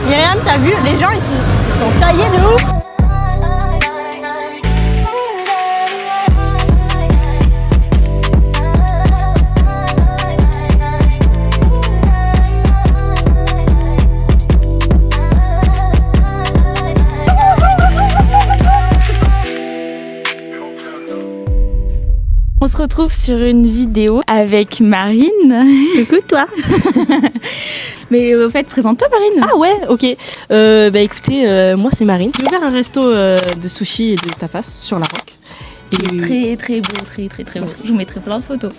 Myriam, t'as vu, les gens ils sont taillés de ouf. On se retrouve sur une vidéo avec Marine. Coucou toi. Mais au fait, présente-toi Marine. Ah ouais, ok. Écoutez, moi c'est Marine. J'ai ouvert un resto de sushi et de tapas sur la Roque. Très très beau, très beau. Je vous mettrai plein de photos.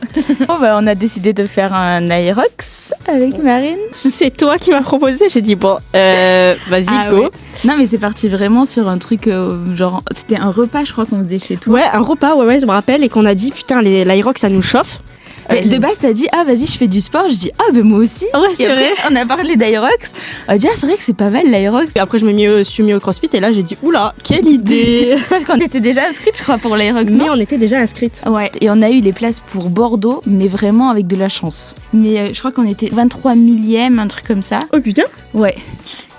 On a décidé de faire un Aerox avec Marine. C'est toi qui m'as proposé, j'ai dit bon, vas-y go. Ouais. Non mais c'est parti vraiment sur un truc genre, c'était un repas je crois qu'on faisait chez toi. Ouais, un repas, ouais, je me rappelle, et qu'on a dit putain, l'Aerox ça nous chauffe. De base, t'as dit, ah vas-y, je fais du sport. Je dis, ah ben moi aussi. Ouais, et c'est après, vrai. on a parlé d'Aerox. On a dit, ah c'est vrai que c'est pas mal l'Aerox. Et après, je suis mis au CrossFit et là, j'ai dit, oula, quelle idée. Sauf qu'on était déjà inscrites, je crois, pour l'Aerox. Mais on était déjà inscrites. Ouais, et on a eu les places pour Bordeaux, mais vraiment avec de la chance. Mais je crois qu'on était 23 millième, un truc comme ça. Oh putain. Ouais.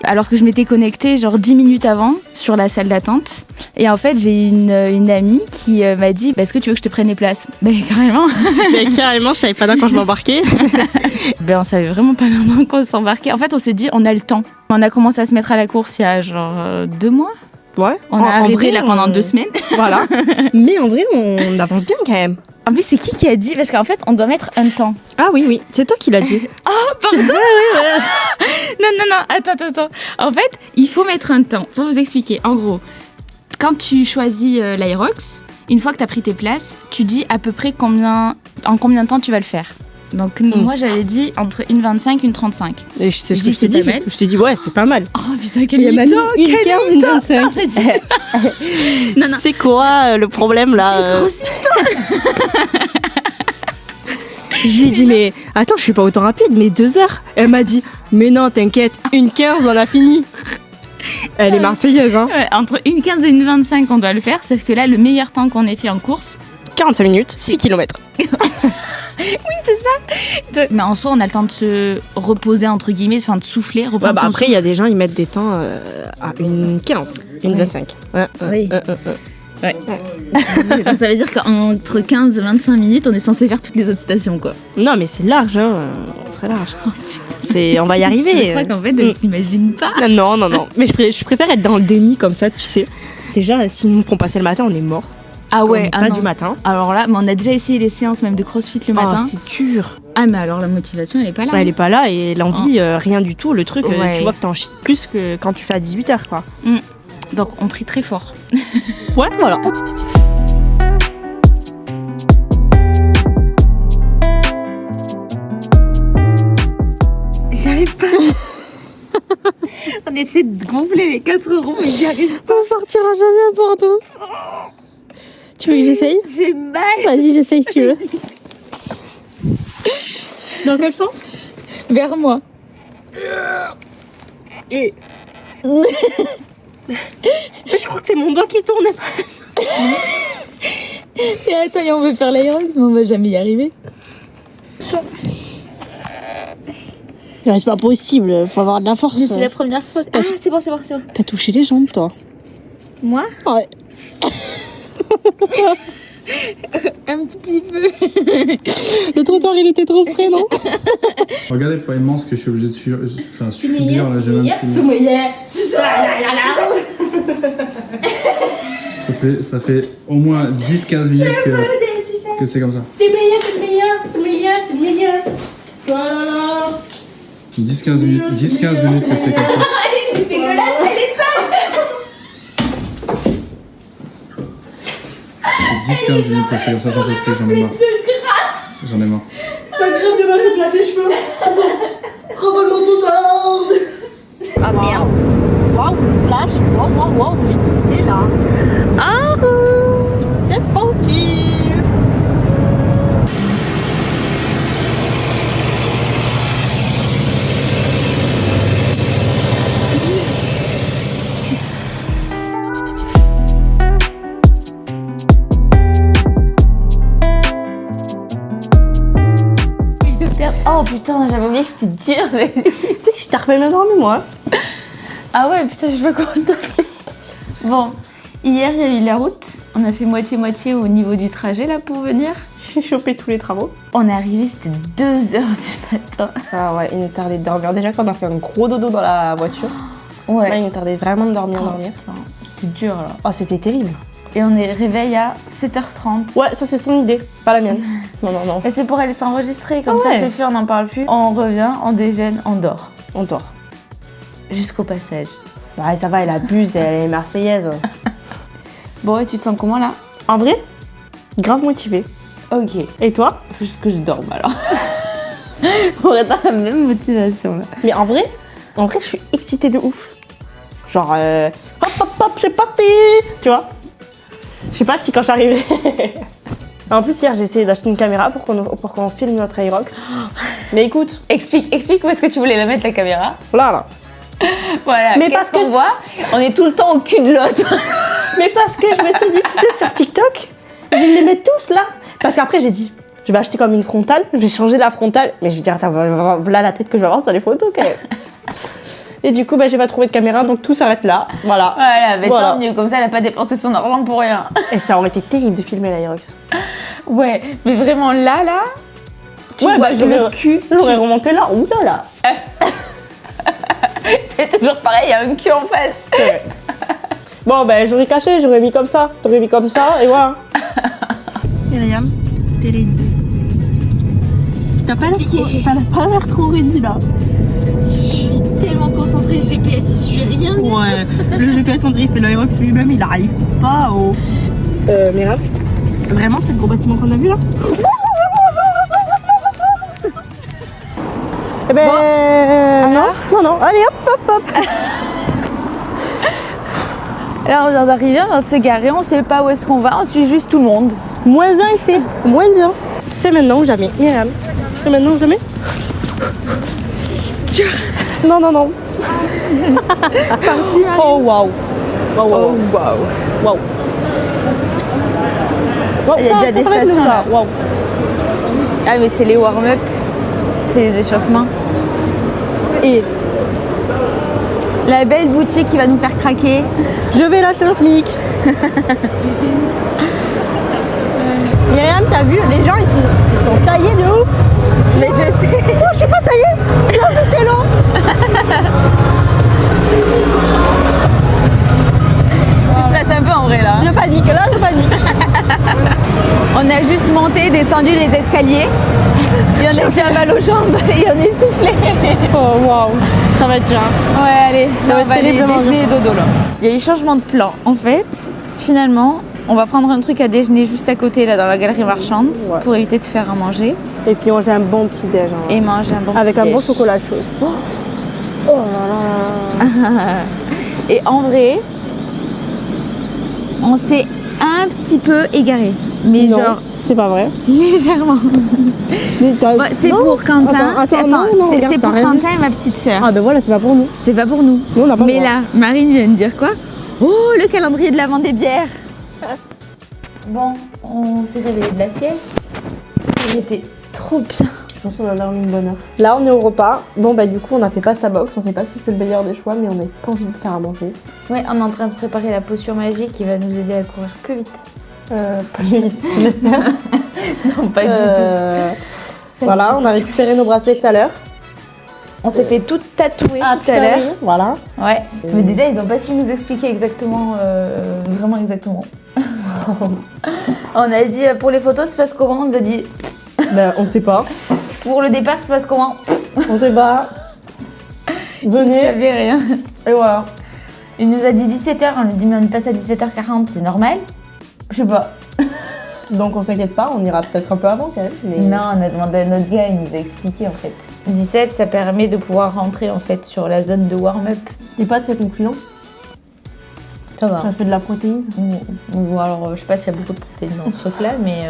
Alors que je m'étais connectée genre 10 minutes avant sur la salle d'attente. Et en fait, j'ai une amie qui m'a dit est-ce que tu veux que je te prenne les places ? Ben carrément. Mais carrément, je savais pas quand je m'embarquais. Ben on savait vraiment pas maintenant qu'on s'embarquait. En fait, on s'est dit on a le temps. On a commencé à se mettre à la course il y a genre 2 mois. Ouais. On a arrêté vrai, là pendant 2 semaines. Voilà. Mais en vrai, on avance bien quand même. En plus, c'est qui a dit ? Parce qu'en fait, on doit mettre un temps. Ah oui, c'est toi qui l'as dit. Oh, pardon. Non, attends. En fait, il faut mettre un temps. Faut vous expliquer. En gros, quand tu choisis l'Aerox, une fois que tu as pris tes places, tu dis à peu près en combien de temps tu vas le faire. Donc moi, j'avais dit entre 1,25 et 1,35. Et je dis c'est pas mal. Je t'ai dit ouais, c'est pas mal. Oh putain, quel mytho, quel 1,15, mytho. 1,25. Non. C'est quoi le problème là Grosse mytho. Je lui ai dit mais attends, je suis pas autant rapide, mais 2 heures. Elle m'a dit mais non, t'inquiète, 1,15 on a fini. Elle est marseillaise hein. Ouais, entre 1,15 et 1,25 on doit le faire, sauf que là le meilleur temps qu'on ait fait en course 45 minutes, 6 km. Oui, c'est ça. Mais en soi, on a le temps de se reposer, entre guillemets, enfin de souffler, reprendre son Après, il y a des gens, ils mettent des temps à 1,15, 1,25. Ouais. Oui. Ouais. Donc, ça veut dire qu'entre 15 et 25 minutes, on est censé faire toutes les autres stations, quoi. Non, mais c'est large, hein. Très large. Oh putain. On va y arriver. Je crois qu'en fait, elle s'imagine pas. Non. Mais je préfère être dans le déni comme ça, tu sais. Déjà, si nous font passer le matin, on est mort. Ah ouais, pas du matin. Alors là, mais on a déjà essayé les séances même de CrossFit le matin. Ah, c'est dur. Ah mais alors la motivation, elle est pas là. Elle est pas là et l'envie, rien du tout. Le truc, Ouais. tu vois que t'en chies plus que quand tu fais à 18h, quoi. Donc on prie très fort. Ouais, voilà. J'arrive pas. On essaie de gonfler les 4 ronds, mais j'y arrive pas. On partira jamais à Bordeaux. Tu veux que j'essaye ? J'ai mal. Vas-y, j'essaye si tu veux. Dans quel sens ? Vers moi. Et... Je crois que c'est mon doigt qui tourne. Et attends, et on veut faire l'Aerox, mais on va jamais y arriver. Non, c'est pas possible, faut avoir de la force. Mais c'est la première fois. Ah, c'est bon. T'as touché les jambes, toi ? Moi ? Ouais. Un petit peu. Le trottoir, il était trop près, non ? Regardez pas immense que je suis obligé de subir là, j'ai même ça fait au moins 10-15 minutes que c'est comme ça. C'est meilleur. Voilà. 10-15 minutes que c'est comme ça. C'est dégueulasse, elle est sale. 10-15 minutes que c'est comme ça, j'en peux plus, j'en ai marre. Pas grave, demain je plate les cheveux. Remballe-moi tout ça. Ah merde. Waouh, flash. Waouh, j'ai quitté là. Ah, c'est parti. Oh putain, j'avais oublié que c'était dur. Mais... Tu sais que je t'ai repris même endormi moi. Ah ouais, putain, je veux qu'on t'appelle. Bon, hier, il y a eu la route. On a fait moitié-moitié au niveau du trajet, là, pour venir. J'ai chopé tous les travaux. On est arrivé, c'était 2h du matin. Ah ouais, il nous tardait de dormir. Déjà qu'on a fait un gros dodo dans la voiture. Ouais. Là, il nous tardait vraiment de dormir. Putain, c'était dur, là. Oh, c'était terrible. Et on est réveillé à 7h30. Ouais, ça c'est son idée, pas la mienne. Non. Et c'est pour aller s'enregistrer, comme ça Ouais. c'est fait, on n'en parle plus. On revient, on déjeune, on dort. On dort. Jusqu'au passage. Bah ça va, elle abuse, elle est marseillaise. Bon, et tu te sens comment là? En vrai, grave motivée. Ok. Et toi? Faut juste que je dorme alors. Pour être dans la même motivation là. Mais en vrai, je suis excitée de ouf. Genre, hop, c'est parti. Tu vois? Je sais pas si quand j'arrivais. En plus, hier, j'ai essayé d'acheter une caméra pour qu'on filme notre Aerox. Mais écoute, Explique où est-ce que tu voulais la mettre la caméra. là. Voilà, Mais qu'est-ce parce que qu'on voit? On est tout le temps au cul de l'autre. Mais parce que je me suis dit, tu sais, sur TikTok, ils les mettent tous là. Parce qu'après, j'ai dit, je vais acheter comme une frontale, je vais changer la frontale. Mais je vais dire, attends, voilà la tête que je vais avoir sur les photos quand même. Et du coup, bah, j'ai pas trouvé de caméra, donc tout s'arrête là. Voilà. Voilà, mais Voilà. tant mieux, comme ça elle a pas dépensé son argent pour rien. Et ça aurait été terrible de filmer l'Aerox. Ouais, mais vraiment là, tu Ouais, vois bah, le cul. J'aurais remonté là. Ouh là là. C'est toujours pareil, il y a un cul en face. Ouais. Bon, ben, j'aurais caché, j'aurais mis comme ça. T'aurais mis comme ça, et voilà. Myriam, t'es ready. T'as pas l'air trop ready là. Je suis tellement concentrée, GPS, il suit rien du tout. Ouais, le GPS on dirait il fait l'Aerox lui-même, il arrive pas au. Myriam, vraiment c'est le gros bâtiment qu'on a vu là? Eh ben. Non, allez hop. Là, on vient d'arriver, on vient de se garer, on sait pas où est-ce qu'on va, on suit juste tout le monde. -1 il fait, -1. C'est maintenant ou jamais, Myriam. C'est maintenant ou jamais? Non. Parti, Marie. Oh waouh. Il y a déjà des stations là. Waouh. Ah, mais c'est les warm-up, c'est les échauffements. Et La belle boutique qui va nous faire craquer. je vais lâcher un SMIC. Myriam, t'as vu, les gens ils sont taillés de ouf. Mais je sais. Moi je suis pas taillée. Non, mais c'est long. Tu stresses un peu en vrai là. Je panique. On a juste monté, descendu les escaliers. Et on a déjà mal aux jambes et on est soufflé. Oh waouh, ça va être dur. Ouais, allez, là, va on va être aller terriblement déjeuner et dodo là. Il y a eu changement de plan. En fait, finalement, on va prendre un truc à déjeuner juste à côté là dans la galerie marchande Ouais. pour éviter de faire à manger Et puis manger un bon petit déj. Hein. et manger un bon Avec petit un bon déj. chocolat chaud. Oh là là. Et en vrai, on s'est un petit peu égaré. Mais Non, genre c'est pas vrai. légèrement. Ouais, c'est Non. pour Quentin. Attends, non, c'est regarde, pour t'as rien Quentin et ma petite sœur. Ah ben voilà, c'est pas pour nous. C'est pas pour nous. Nous on n'a pas le Mais droit. là, Marine vient de dire quoi? Oh, le calendrier de l'avant des bières. Bon, on s'est réveillé de la sieste. J'étais trop bien. Je pense qu'on a dormi une bonne heure. Là, on est au repas. Bon, bah, du coup, on a fait pasta box. On sait pas si c'est le meilleur des choix, mais on n'a pas envie de faire à manger. Ouais, on est en train de préparer la potion magique qui va nous aider à courir plus vite. Plus vite, j'espère. Non, pas du tout. Voilà, on a récupéré nos bracelets tout à l'heure. On s'est fait tout tatouer tout à l'heure. Voilà. Ouais. Mais déjà, ils ont pas su nous expliquer exactement, vraiment exactement. On a dit pour les photos, ça se passe comment? On nous a dit Ben, on sait pas. pour le départ, ça se passe comment? On sait pas. Il Venez. savait rien. Et voilà. Il nous a dit 17h, on lui dit mais on passe à 17h40, c'est normal? Je sais pas. Donc, on s'inquiète pas. On ira peut-être un peu avant quand même. Mais... Non, on a demandé à notre gars, il nous a expliqué en fait. 17, ça permet de pouvoir rentrer en fait sur la zone de warm-up. Les pâtes, c'est concluant. Ça va. Ça fait de la protéine. Ou alors, je sais pas s'il y a beaucoup de protéines dans ce truc-là, mais...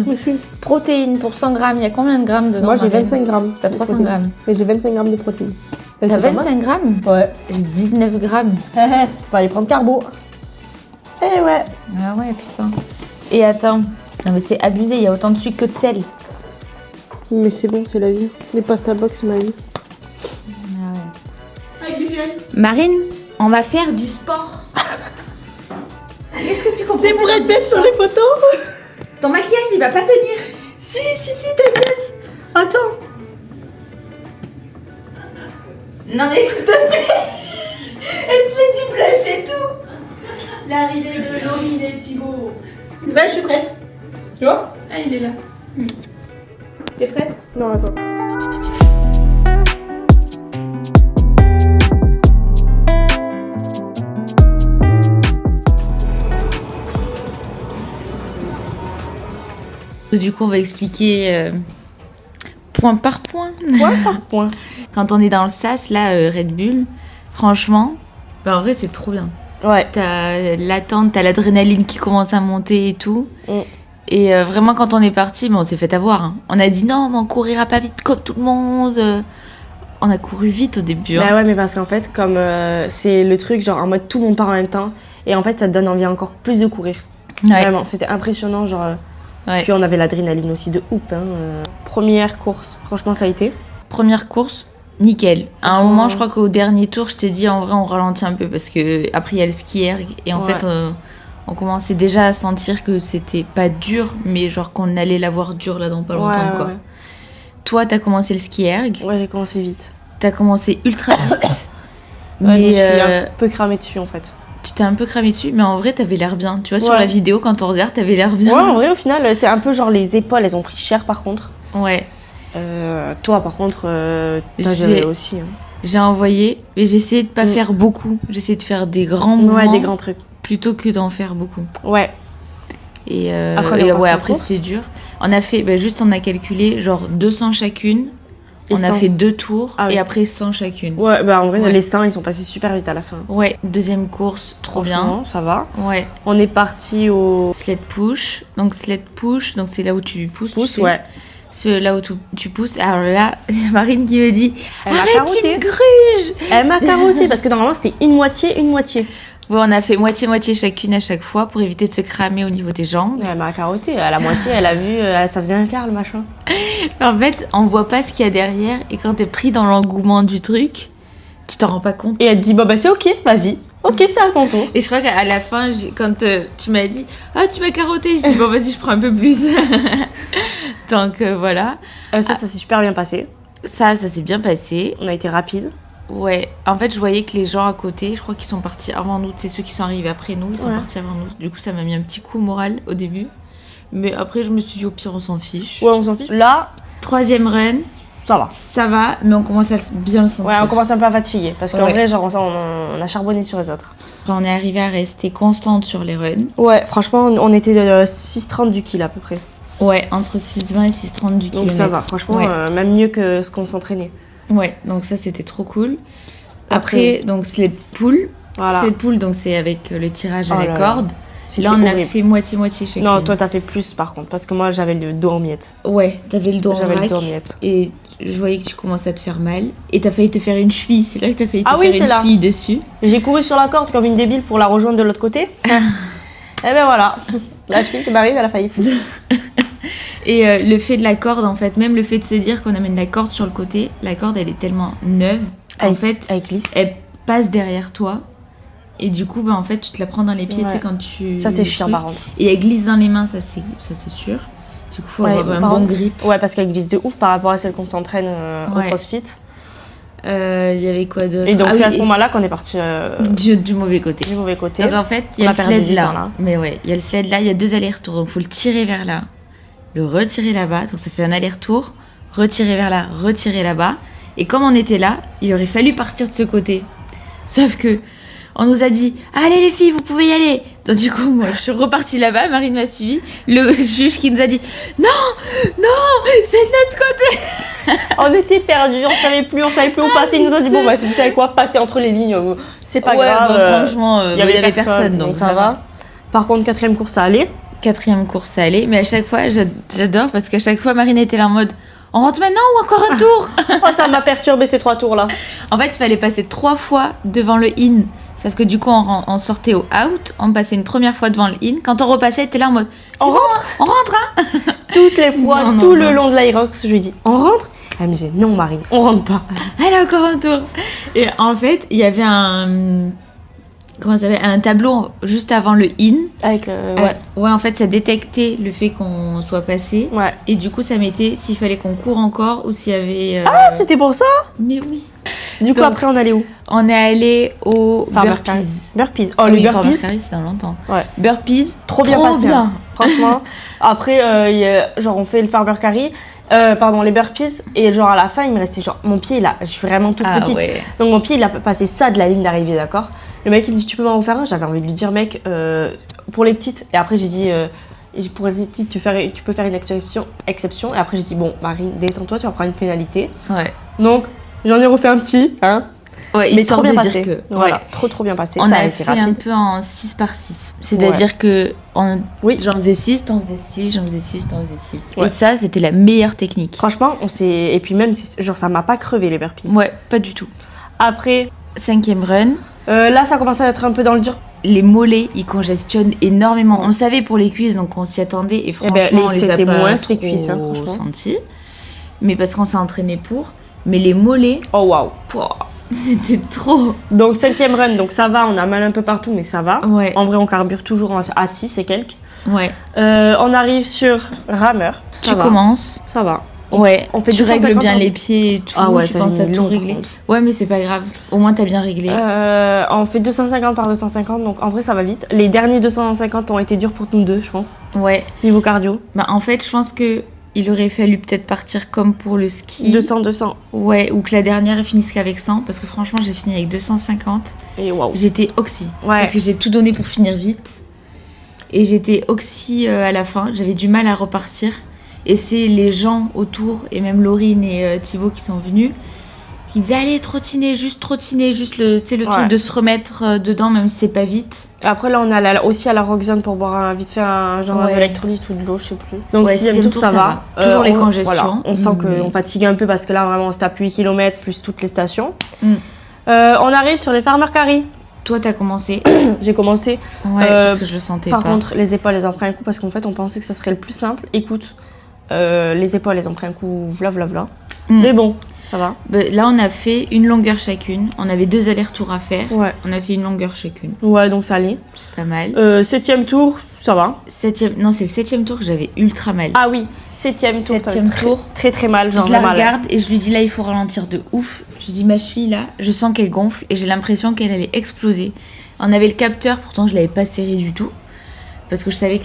Monsieur. Protéines pour 100 grammes, il y a combien de grammes dedans? Moi, j'ai Marine 25 grammes. T'as de 300 protéines. grammes. Mais j'ai 25 grammes de protéines. Et T'as c'est pas mal. 25 grammes? Ouais. J'ai 19 grammes. On va aller prendre carbo. Eh ouais. Ah ouais, putain. Et attends, non mais c'est abusé, il y a autant de sucre que de sel. Mais c'est bon, c'est la vie. Les pasta box, c'est ma vie. Ah ouais. Avec du gel. Marine, on va faire du sport. Qu'est-ce que tu comprends? C'est pour être belle sur les photos. Ton maquillage, il va pas tenir. Si, t'inquiète. Attends. Non mais s'il te plaît. Elle se met du blush et tout. L'arrivée de Laurie et Thibaut. Bah, je suis prête. Tu vois? Ah, il est là. T'es prête? Non, attends. Du coup, on va expliquer point par point. Point par point. Quand on est dans le sas, là, Red Bull, franchement, bah, en vrai, c'est trop bien. Ouais. T'as l'attente, t'as l'adrénaline qui commence à monter et tout. Et vraiment, quand on est parti, on s'est fait avoir. Hein. On a dit non, mais on courira pas vite comme tout le monde. On a couru vite au début. Hein. Bah ouais, mais parce qu'en fait, comme c'est le truc, genre en mode tout le monde part en même temps, et en fait, ça te donne envie encore plus de courir. Ouais. Vraiment, c'était impressionnant, genre. Ouais. Puis on avait l'adrénaline aussi de ouf. Hein. Première course, franchement, ça a été. Première course, nickel. À un moment, je crois qu'au dernier tour, je t'ai dit en vrai, on ralentit un peu parce que après il y a le ski erg et en fait, on commençait déjà à sentir que c'était pas dur, mais genre qu'on allait l'avoir dur là dans pas longtemps quoi. Ouais. Toi, t'as commencé le ski erg. Ouais, j'ai commencé vite. T'as commencé ultra vite. Ouais, je me mais suis un peu cramée dessus en fait. tu t'es un peu cramé dessus, mais en vrai, t'avais l'air bien. Tu vois, sur la vidéo, quand on regarde, t'avais l'air bien. Ouais, en vrai, au final, c'est un peu genre les épaules, elles ont pris cher par contre. Ouais. Toi, par contre, t'as géré aussi. Hein. J'ai envoyé, mais j'ai essayé de pas faire beaucoup. J'ai essayé de faire des grands mouvements. Ouais, des grands trucs. Plutôt que d'en faire beaucoup. Ouais. Et, après c'était dur. On a fait, juste on a calculé genre 200 chacune. Et on a 100. fait 2 tours Ah oui. et après 100 chacune. Ouais, bah en vrai, Ouais. les seins, ils sont passés super vite à la fin. Ouais, deuxième course, trop bien. Franchement, ça va. Ouais. On est parti au Sled push. Donc sled push, donc c'est là où tu pousses. pouce, tu sais. ouais. C'est là où tu pousses. Alors là, il y a Marine qui me dit Elle m'a arrête, tu carotté. me gruges. Elle m'a carotté parce que normalement, c'était une moitié. Ouais, on a fait moitié-moitié chacune à chaque fois pour éviter de se cramer au niveau des jambes. Elle m'a carotté. À la moitié, elle a vu, ça faisait un quart le machin. En fait, on voit pas ce qu'il y a derrière et quand t'es pris dans l'engouement du truc, tu t'en rends pas compte. Et elle te dit, bah c'est ok, vas-y. Ok, c'est à ton tour. Et je crois qu'à la fin, quand tu m'as dit « Ah, tu m'as carotté », je dis « Bon, vas-y, je prends un peu plus. » Donc, voilà. Ça s'est super bien passé. Ça s'est bien passé. On a été rapide. Ouais. En fait, je voyais que les gens à côté, je crois qu'ils sont partis avant nous. C'est ceux qui sont arrivés après nous, ils sont partis avant nous. Du coup, ça m'a mis un petit coup au moral au début. Mais après, je me suis dit, au pire, on s'en fiche. Ouais, on s'en fiche. Là, 3e run, ça va. ça va, mais on commence à bien le sentir. Ouais, on commence un peu à fatiguer. Parce qu'en Ouais. vrai, genre, on a charbonné sur les autres. Après, on est arrivé à rester constante sur les runs. Ouais, franchement, on était 6,30 du kill à peu près. Ouais, entre 6,20 et 6,30 du Donc kilomètre. ça va, franchement, Ouais. même mieux que ce qu'on s'entraînait. Ouais, donc ça c'était trop cool. Après donc sled pull. Voilà. Sled pull, donc c'est avec le tirage à la là là. corde. C'était Là on a horrible. fait moitié-moitié chacune. Non, toi, t'as fait plus par contre. Parce que moi, j'avais le dos en miettes. Ouais, t'avais le dos en J'avais le vrac. dos en miettes. Et je voyais que tu commençais à te faire mal. Et t'as failli te faire une cheville. C'est là que t'as failli te Ah oui, faire c'est une là. cheville dessus. J'ai couru sur la corde comme une débile pour la rejoindre de l'autre côté. Et ben voilà. La cheville de Marine, elle a failli foutre. Et le fait de la corde, en fait, même le fait de se dire qu'on amène la corde sur le côté, la corde elle est tellement neuve qu'en fait Elle glisse. elle passe derrière toi. Et du coup, en fait, tu te la prends dans les pieds, tu sais, quand tu... Ça, c'est chiant par contre. Et elle glisse dans les mains, ça c'est sûr. Du coup, faut avoir un bon grip. Ouais, parce qu'elle glisse de ouf par rapport à celle qu'on s'entraîne au crossfit. Il y avait quoi d'autre? Et donc, c'est à ce moment-là qu'on est parti du mauvais côté. du mauvais côté. Donc en fait, il y On a a le perdu sled du là. temps, là. Mais ouais, il y a le sled là, il y a 2 allers-retours. Donc, faut le tirer vers là, le retirer là-bas. Donc, ça fait un aller-retour, retirer vers là, retirer là-bas. Et comme on était là, il aurait fallu partir de ce côté. Sauf que on nous a dit « Allez les filles, vous pouvez y aller !» Donc du coup, moi, je suis repartie là-bas, Marine m'a suivi. Le juge qui nous a dit « Non, non, c'est de notre côté !» On était perdus, on savait plus où passer. Ils nous ont dit, bon, bah, vous savez quoi, passer entre les lignes, c'est pas grave. Franchement, il y avait personne, donc ça va. Par contre, 4e course, ça allait. 4e course à aller, mais à chaque fois, j'adore parce qu'à chaque fois, Marine était là en mode on rentre maintenant ou encore un tour? Oh, ça m'a perturbé ces 3 tours-là. En fait, il fallait passer 3 fois devant le in. Sauf que du coup, on sortait au out, on passait une première fois devant le in. Quand on repassait, t'es là en mode On rentre, hein. Toutes les fois, Non, tout non, le non. long de l'Aerox, je lui dis, on rentre. Elle me disait non Marine, on rentre pas. Elle a encore un tour. Et en fait, il y avait un tableau juste avant le in. Avec le... Ouais. Ouais, en fait, ça détectait le fait qu'on soit passé. Ouais. Et du coup, ça mettait s'il fallait qu'on court encore ou s'il y avait... Ah, c'était pour ça? Mais oui. Du coup, Donc, après, on allait où? On est allé au Burpees. Burpees. Oh, Oui, le Farmer Burpees. Carry, c'était dans longtemps. Ouais. Burpees, Trop bien passé. Hein. Franchement. Après, genre, on fait le Farmer Carry. Les burpees. Et genre, à la fin, il me restait genre... Mon pied, là, je suis vraiment toute petite. Ouais. Donc, mon pied, il a passé ça de la ligne d'arrivée, d'accord? Le mec, il me dit, tu peux m'en refaire un? J'avais envie de lui dire, mec, pour les petites. Et après, j'ai dit... pour les petites, tu peux faire une exception. Et après, j'ai dit, bon, Marine, détends-toi, tu vas prendre une pénalité. Ouais. Donc, j'en ai refait un petit, hein. Ouais, Mais histoire trop bien de passé. dire que... Voilà, Ouais. trop bien passé. On ça a été fait rapide. un peu en 6x6. C'est-à-dire que j'en faisais 6, t'en faisais 6, j'en faisais 6, t'en faisais 6. Ouais. Et ça, c'était la meilleure technique. Franchement, on s'est... Et puis même, genre, ça m'a pas crevé, les burpees. Ouais, pas du tout. Après, 5e run, là, ça commence à être un peu dans le dur. les mollets, ils congestionnent énormément. On le savait pour les cuisses, donc on s'y attendait. Et franchement, ben, on les a c'était pas moins trop les cuisses, hein, franchement. sentis. Mais parce qu'on s'est entraîné pour. Mais les mollets, Oh, waouh. pouah, c'était trop. Donc, 5e run, donc ça va, on a mal un peu partout, mais ça va. Ouais, En vrai, on carbure toujours à 6 et quelques. ouais. On arrive sur rameur. Ça Tu va. commences. Ça va. Ouais, on fait tu 250 règles bien en- les pieds et tout. Ah ouais, tu ça penses j'ai à mis tout long, régler. par contre. Ouais, mais c'est pas grave. Au moins, t'as bien réglé. On fait 250 par 250, donc en vrai, ça va vite. Les derniers 250 ont été durs pour nous deux, je pense. Ouais. Niveau cardio. Bah, en fait, je pense que il aurait fallu peut-être partir comme pour le ski. 200, 200. Ouais, ou que la dernière elle finisse qu'avec 100. Parce que franchement, j'ai fini avec 250. Et waouh. J'étais oxy. Ouais. Parce que j'ai tout donné pour finir vite. Et j'étais oxy à la fin. J'avais du mal à repartir. Et c'est les gens autour, et même Laurine et Thibaut qui sont venus, qui disaient allez, trottiner, juste le, tu sais, le Ouais. truc de se remettre dedans, même si c'est pas vite. Et après, là, on est aussi à la Rock Zone pour boire vite fait un genre Ouais. d'électrolyte ou de l'eau, je sais plus. Donc, Ouais, 6e tour, ça va. Toujours les congestions. Voilà. On sent Mais- qu'on fatigue un peu parce que là, vraiment, on se tape 8 km plus toutes les stations. Mm. On arrive sur les Farmer Carry. Toi, t'as commencé. J'ai commencé. Ouais, parce que je le sentais Par pas. contre, les épaules, elles ont pris un coup parce qu'en fait, on pensait que ça serait le plus simple. Écoute, les épaules, elles ont pris un coup, vla. Mm. Mais bon, ça va. Bah, là, on a fait une longueur chacune. On avait 2 allers-retours à faire. Ouais. On a fait une longueur chacune. Ouais, donc ça allait. C'est pas mal. 7e tour, ça va. Non, c'est le 7e tour que j'avais ultra mal. Ah oui, 7e tour. 7e très, tour. Très très mal, genre Je la mal. regarde et je lui dis là, il faut ralentir de ouf. Je lui dis ma cheville là, je sens qu'elle gonfle et j'ai l'impression qu'elle allait exploser. On avait le capteur, pourtant je l'avais pas serré du tout. Parce que je savais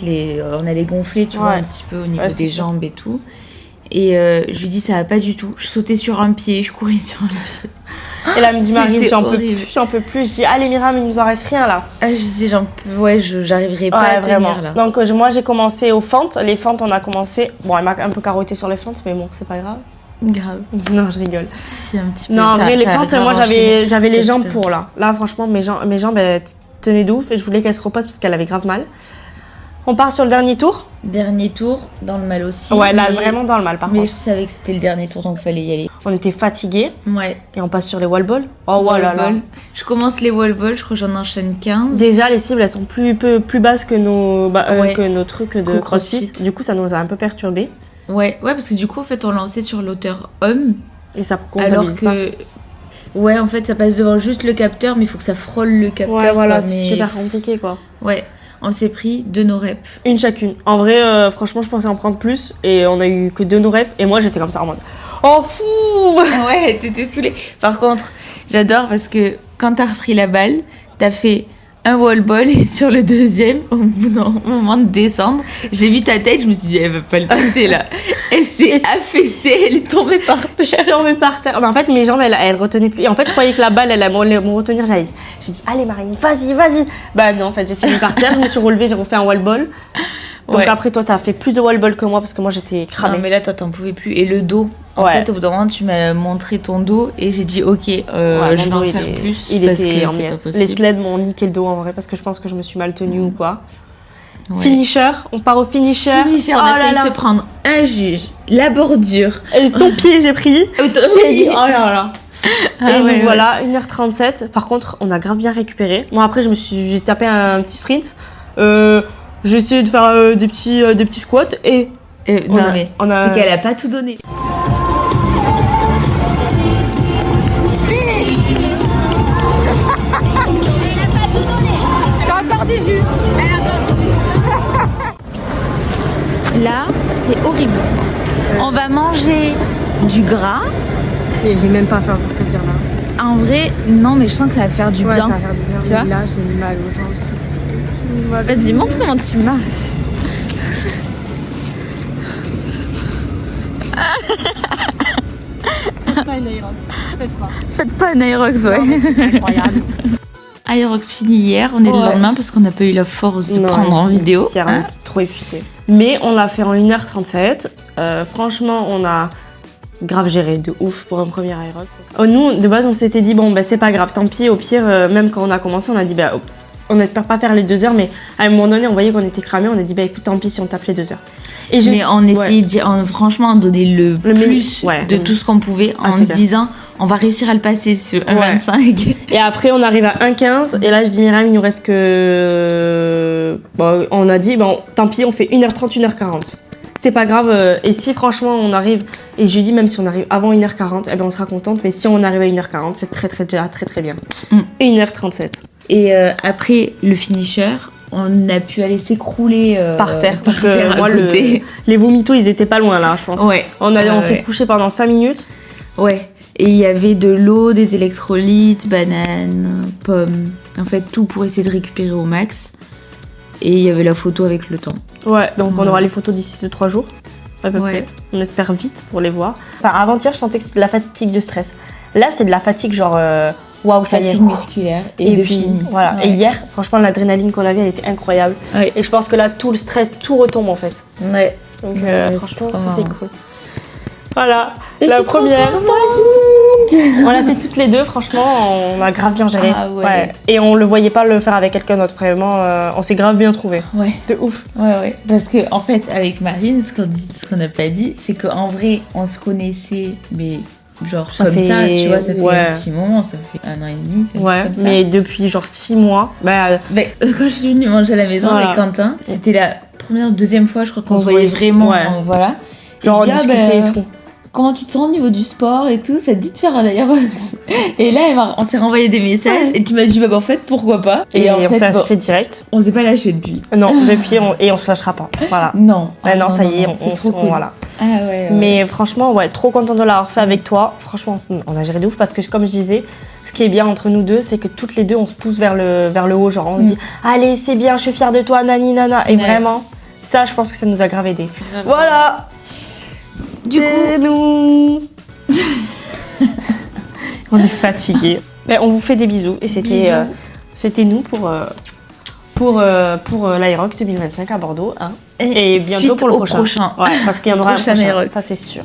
on allait gonfler, tu vois, Ouais. un petit peu au niveau Ouais, c'est des sûr. jambes et tout. Et je lui dis ça va pas du tout. Je sautais sur un pied, je courais sur un pied. Et là, elle me dit Marie, C'était j'en peux horrible. plus, j'en peux plus. Je dis allez Myriam, il nous en reste rien là. Ah, je dis j'arriverai pas à tenir là. Donc moi j'ai commencé aux fentes. Les fentes, on a commencé. Bon, elle m'a un peu carotté sur les fentes, mais bon, c'est pas grave. Grave. Non, je rigole. Si, un petit peu. Non, en vrai, les T'as fentes, grave moi enchaîné. j'avais les T'as jambes super. pour là. Là, franchement, mes jambes elles tenaient de ouf et je voulais qu'elles se reposent parce qu'elle avait grave mal. On part sur le dernier tour. Dernier tour, dans le mal aussi. Ouais, là, mais- vraiment dans le mal par Mais je contre. savais que c'était le dernier tour, donc fallait y aller. On était fatigués Ouais. et on passe sur les wall balls. Oh, voilà là. Wall ball. Je commence les wall balls, je crois que j'en enchaîne 15. Déjà, les cibles, elles sont plus basses que Ouais. que nos trucs de Qu'au CrossFit. CrossFit. Du coup, ça nous a un peu perturbés. Ouais, parce que du coup, en fait, on lançait sur l'auteur homme, Et ça alors comptabilise pas. que... Ouais, en fait, ça passe devant juste le capteur, mais il faut que ça frôle le capteur. Ouais, voilà, quoi, c'est mais- super compliqué quoi. Ouais, on s'est pris 2 no reps. Une chacune. En vrai, franchement, je pensais en prendre plus et on a eu que 2 no reps. Et moi, j'étais comme ça en mode oh fou. Ouais, t'étais saoulée. Par contre, j'adore parce que quand t'as repris la balle, t'as fait un wall ball et sur le deuxième, au bout d'un moment de descendre, j'ai vu ta tête, je me suis dit, elle va pas le passer là. Elle s'est Et- affaissée, elle est tombée par Je suis tombée par terre. Mais en fait, mes jambes, elles retenaient plus. Et en fait, je croyais que la balle, elle allait me retenir. J'ai dit, allez Marine, vas-y. Bah non, en fait, j'ai fini par terre. Je me suis relevée, j'ai refait un wall ball. Donc Ouais. après, toi, t'as fait plus de wall ball que moi parce que moi, j'étais cramée. Non, mais là, toi, t'en pouvais plus. Et le dos. En Ouais. fait, au bout d'un moment, tu m'as montré ton dos et j'ai dit, ok, Ouais, je vais mon en dos, faire il est- plus Il parce était que en c'est pas miettes. Les possible. sleds m'ont niqué le dos en vrai parce que je pense que je me suis mal tenue ou quoi. Ouais. Finisher, on part au finisher. Finisher, on Oh a là failli là. se prendre un juge, la bordure. Et ton pied, j'ai pris. J'ai dit, Oui. oh là là. Ah Et ouais, donc ouais. voilà, 1h37. Par contre, on a grave bien récupéré. Moi, après, j'ai tapé un petit sprint. J'ai essayé de faire des petits squats et Non, On a- mais on a- c'est qu'elle a pas tout donné. On va manger du gras. Et j'ai même pas faim pour te dire là. En vrai, non, mais je sens que ça va faire du Ouais, bien. ça va faire du bien. Tu vois Mais là, j'ai mal aux jambes. C'est mal. Vas-y, montre comment tu marches. Pas une Aerox. Faites pas. Faites pas un Aerox, ouais. C'est incroyable. Aerox fini hier, on est le Ouais. lendemain parce qu'on n'a pas eu la force de Non, prendre en vidéo. Pierre, Hein trop épuisé. Mais on l'a fait en 1h37. Franchement, on a grave géré de ouf pour un premier Aerox. Nous, de base, on s'était dit, bon, bah, c'est pas grave, tant pis, au pire, même quand on a commencé, on a dit, bah, on espère pas faire les 2 heures, mais à un moment donné, on voyait qu'on était cramé, on a dit, bah, écoute, tant pis si on tape les 2 heures. Et Mais on essayait franchement de donner le plus ouais. de tout ce qu'on pouvait en c'est se clair. disant on va réussir à le passer sur 1,25. Et après, on arrive à 1h15, et là, je dis, Myriam, il nous reste que. Bon, on a dit, bon, tant pis, on fait 1h30, 1h40. C'est pas grave, et si franchement on arrive, et je lui dis même si on arrive avant 1h40, eh ben on sera contente, mais si on arrive à 1h40, c'est déjà très bien. 1h37. Et après le finisher, on a pu aller s'écrouler Par terre, parce par terre que à moi, côté. les vomitos, ils étaient pas loin là, je pense. Ouais. On s'est Ouais. couché pendant 5 minutes. Ouais. Et il y avait de l'eau, des électrolytes, bananes, pommes. En fait, tout pour essayer de récupérer au max. Et il y avait la photo avec le temps. Ouais, donc on Ouais. aura les photos d'ici 2-3 jours, à peu Ouais. près. On espère vite pour les voir. Enfin, avant-hier, je sentais que c'était de la fatigue de stress. Là, c'est de la fatigue genre, waouh, ça y est. Fatigue musculaire et, de puis, fini. voilà. Ouais. Et hier, franchement, l'adrénaline qu'on avait, elle était incroyable. Ouais. Et je pense que là, tout le stress, tout retombe en fait. Ouais. Donc, Ouais, franchement, c'est ça trop c'est marrant. cool. Voilà, Et je la suis trop première. contente. On l'a fait toutes les deux, franchement, on a grave bien géré. Ah ouais. Et on le voyait pas le faire avec quelqu'un d'autre, vraiment. On s'est grave bien trouvé. Ouais. De ouf. Ouais. Parce que, en fait, avec Marine, ce qu'on n'a pas dit, c'est qu'en vrai, on se connaissait, mais genre Ça comme fait- ça, tu vois, ça fait ouais. un petit moment, ça fait 1 an et demi, un truc Ouais, comme ça. mais depuis genre 6 mois, bah, Mais, quand je suis venue manger à la maison Voilà. avec Quentin, c'était la première, deuxième fois, je crois qu'on On se voyait voyait- vraiment. ouais. Voilà. genre on Je dis, discutait et tout. Comment tu te sens au niveau du sport et tout, ça te dit de faire un Aerox? Et là, on s'est renvoyé des messages et tu m'as dit, bah, en fait, pourquoi pas? Et en on s'est fait, bon, inscrit direct. on s'est pas lâché depuis. Non, depuis, on se lâchera pas. Voilà. Non. Ouais, non, ça y est, c'est trop cool. voilà. Ah ouais. Mais franchement, ouais, trop contente de l'avoir fait avec toi. Franchement, on a géré de ouf parce que, comme je disais, ce qui est bien entre nous deux, c'est que toutes les deux, on se pousse vers le haut. Genre, on dit, allez, c'est bien, je suis fière de toi, nani, nana. Et Ouais. vraiment, ça, je pense que ça nous a grave aidé. Grave. Voilà. Du coup, C'est nous. On est fatigués. Ben, on vous fait des bisous. Et c'était nous pour l'Aerox 2025 à Bordeaux. Hein. Et bientôt suite pour le au prochain. Ouais, parce qu'il y en aura un Prochain prochain. Aerox. Ça, c'est sûr.